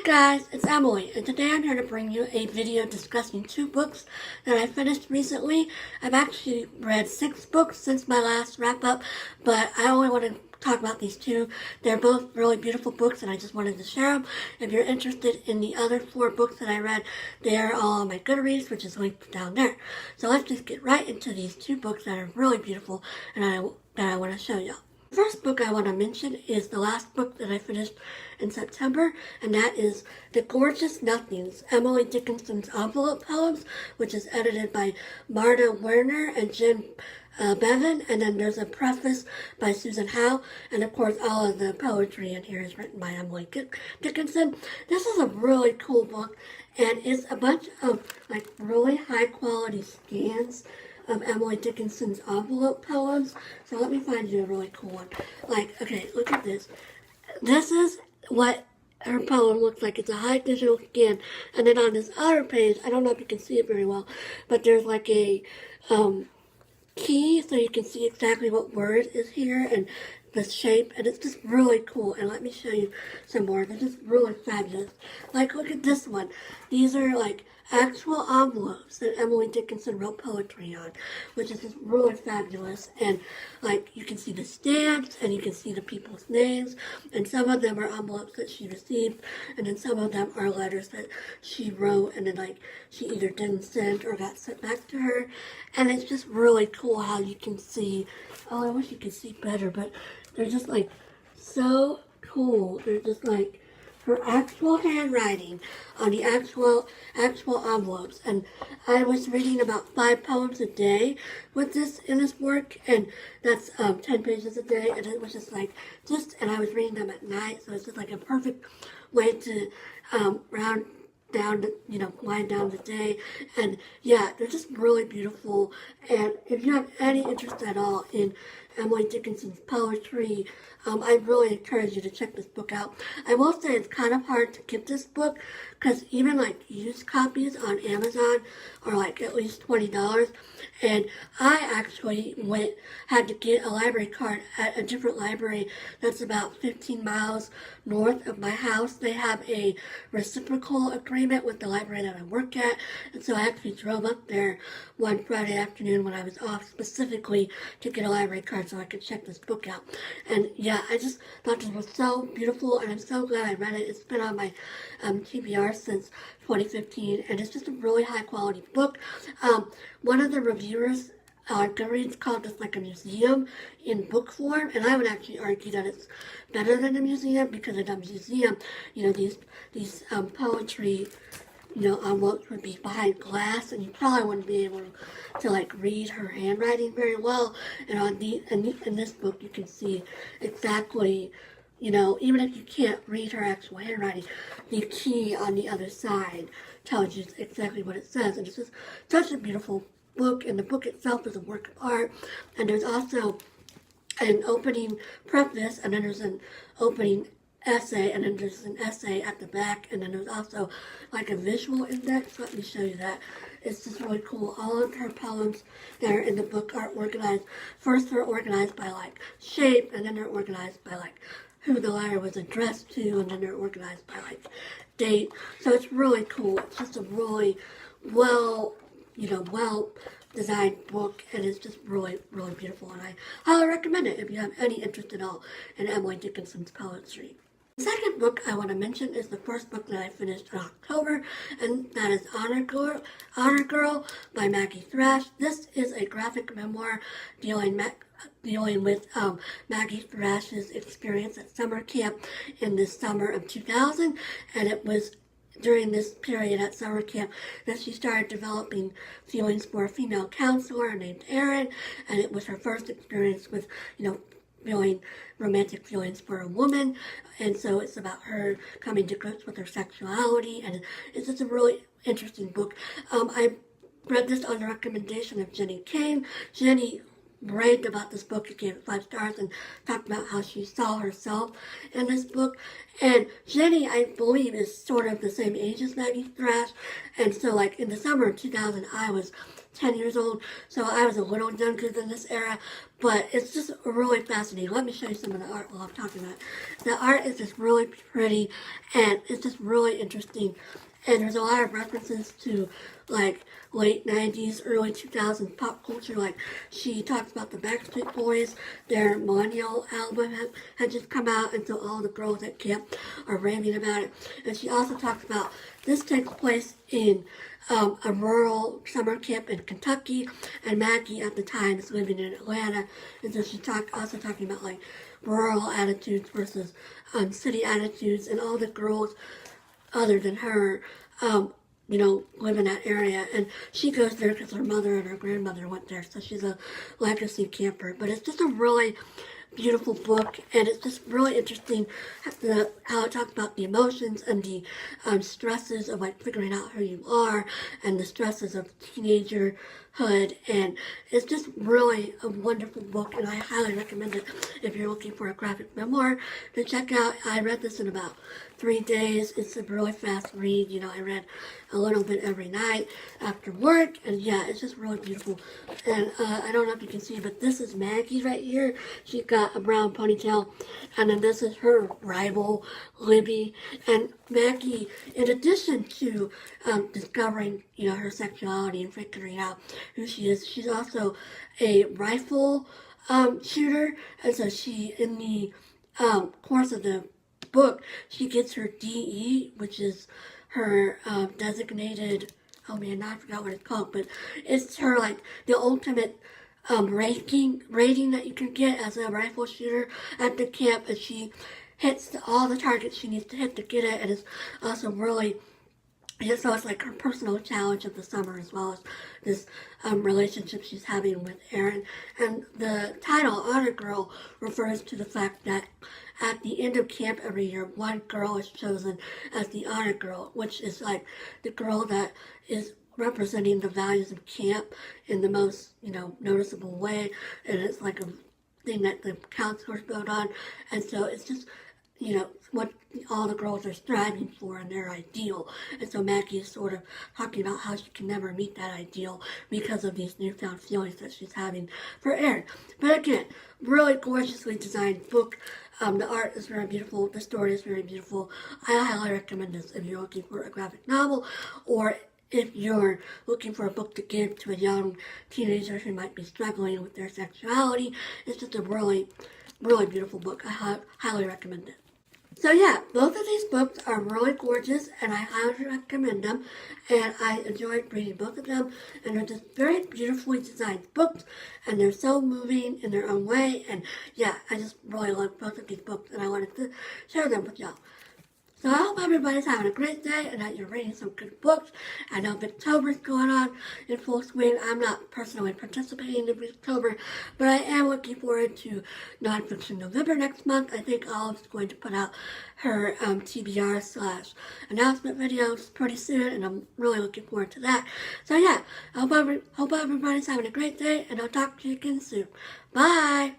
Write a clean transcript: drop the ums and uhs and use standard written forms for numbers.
guys, it's Emily, and today I'm here to bring you a video discussing two books that I finished recently. I've actually read 6 books since my last wrap-up, but I only want to talk about these two. They're both really beautiful books, and I just wanted to share them. If you're interested in the other 4 books that I read, they are all on my Goodreads, which is linked down there. So let's just get right into these 2 books that are really beautiful and that I want to show y'all. The first book I want to mention is the last book that I finished in September, and that is The Gorgeous Nothings, Emily Dickinson's envelope poems, which is edited by Marta, Werner, and Bervin, and then there's a preface by Susan Howe, and of course all of the poetry in here is written by Emily Dickinson. This is a really cool book, and it's a bunch of really high quality scans of Emily Dickinson's envelope poems. So let me find you a really cool one. Okay, look at this. This is what her poem looks like. It's a high digital scan. And then on this other page, I don't know if you can see it very well, but there's like a key so you can see exactly what word is here and the shape, and it's just really cool. And let me show you some more. They're just really fabulous. Look at this one. These are actual envelopes that Emily Dickinson wrote poetry on, which is just really fabulous. And you can see the stamps and you can see the people's names, and some of them are envelopes that she received, and then some of them are letters that she wrote and then she either didn't send or got sent back to her. And it's just really cool how you can see, I wish you could see better, but they're just so cool. They're just her actual handwriting on the actual envelopes. And I was reading about 5 poems a day with this in this work, and that's 10 pages a day, and it was just and I was reading them at night, so it's just a perfect way to wind down the day. And yeah, they're just really beautiful. And if you have any interest at all in Emily Dickinson's poetry, I really encourage you to check this book out. I will say it's kind of hard to get this book because even used copies on Amazon are at least $20. And I actually had to get a library card at a different library that's about 15 miles north of my house. They have a reciprocal agreement with the library that I work at, and so I actually drove up there one Friday afternoon when I was off specifically to get a library card so I could check this book out. And yeah, I just thought this was so beautiful, and I'm so glad I read it. It's been on my TBR since 2015, and it's just a really high quality book. One of the reviewers on Goodreads called this a museum in book form, and I would actually argue that it's better than a museum, because in a museum, these poetry, envelopes would be behind glass, and you probably wouldn't be able to read her handwriting very well. And in this book, you can see exactly, even if you can't read her actual handwriting, the key on the other side tells you exactly what it says. And it's just such a beautiful book, and the book itself is a work of art. And there's also an opening preface, and then there's an opening essay, and then there's an essay at the back, and then there's also a visual index. Let me show you that. It's just really cool. All of her poems that are in the book are organized. First, they're organized by shape, and then they're organized by who the letter was addressed to, and then they're organized by date. So it's really cool. It's just a really well designed book, and it's just really, really beautiful, and I highly recommend it if you have any interest at all in Emily Dickinson's poetry. The second book I want to mention is the first book that I finished in October, and that is Honor Girl by Maggie Thrash. This is a graphic memoir dealing with Maggie Thrash's experience at summer camp in the summer of 2000, and it was during this period at summer camp that she started developing feelings for a female counselor named Erin, and it was her first experience with, feeling romantic feelings for a woman. And so it's about her coming to grips with her sexuality, and it's just a really interesting book. I read this on the recommendation of Jenny Kane. Jenny raved about this book. She gave it 5 stars and talked about how she saw herself in this book. And Jenny, I believe, is sort of the same age as Maggie Thrash. And so in the summer of 2000, I was 10 years old, so I was a little younger than this era, but it's just really fascinating. Let me show you some of the art while I'm talking about it. The art is just really pretty, and it's just really interesting, and there's a lot of references to, like, late 90s, early 2000s pop culture. Like, she talks about the Backstreet Boys, their Millennial album had just come out, and so all the girls at camp are raving about it. And she also talks about, this takes place in a rural summer camp in Kentucky, and Maggie at the time is living in Atlanta, and so she's also talking about, like, rural attitudes versus city attitudes, and all the girls other than her, live in that area. And she goes there because her mother and her grandmother went there, so she's a legacy camper. But it's just a really beautiful book, and it's just really interesting how it talks about the emotions and the stresses of, like, figuring out who you are, and the stresses of teenagerhood, and it's just really a wonderful book, and I highly recommend it if you're looking for a graphic memoir to check out. I read this in about 3 days. It's a really fast read. I read a little bit every night after work, and yeah, it's just really beautiful. And I don't know if you can see, but this is Maggie right here. She's got a brown ponytail, and then this is her rival, Libby. And Maggie, in addition to discovering, her sexuality and figuring out who she is, she's also a rifle shooter, and so she, in the course of the book, she gets her DE, which is her designated, oh man, now I forgot what it's called, but it's her, like, the ultimate rating that you can get as a rifle shooter at the camp, and she hits all the targets she needs to hit to get it, and it's also really, so it's like her personal challenge of the summer, as well as this relationship she's having with Aaron. And the title, Honor Girl, refers to the fact that at the end of camp every year, one girl is chosen as the Honor Girl, which is like the girl that is representing the values of camp in the most, noticeable way. And it's like a thing that the counselors vote on. And so it's just, what all the girls are striving for and their ideal. And so Maggie is sort of talking about how she can never meet that ideal because of these newfound feelings that she's having for Aaron. But again, really gorgeously designed book. The art is very beautiful. The story is very beautiful. I highly recommend this if you're looking for a graphic novel, or if you're looking for a book to give to a young teenager who might be struggling with their sexuality. It's just a really, really beautiful book. I highly recommend it. So yeah, both of these books are really gorgeous, and I highly recommend them, and I enjoyed reading both of them, and they're just very beautifully designed books, and they're so moving in their own way, and yeah, I just really love both of these books, and I wanted to share them with y'all. So I hope everybody's having a great day and that you're reading some good books. I know Booktober's going on in full swing. I'm not personally participating in Booktober, but I am looking forward to Nonfiction November next month. I think Olive's going to put out her TBR/announcement videos pretty soon, and I'm really looking forward to that. So yeah, I hope everybody's having a great day, and I'll talk to you again soon. Bye!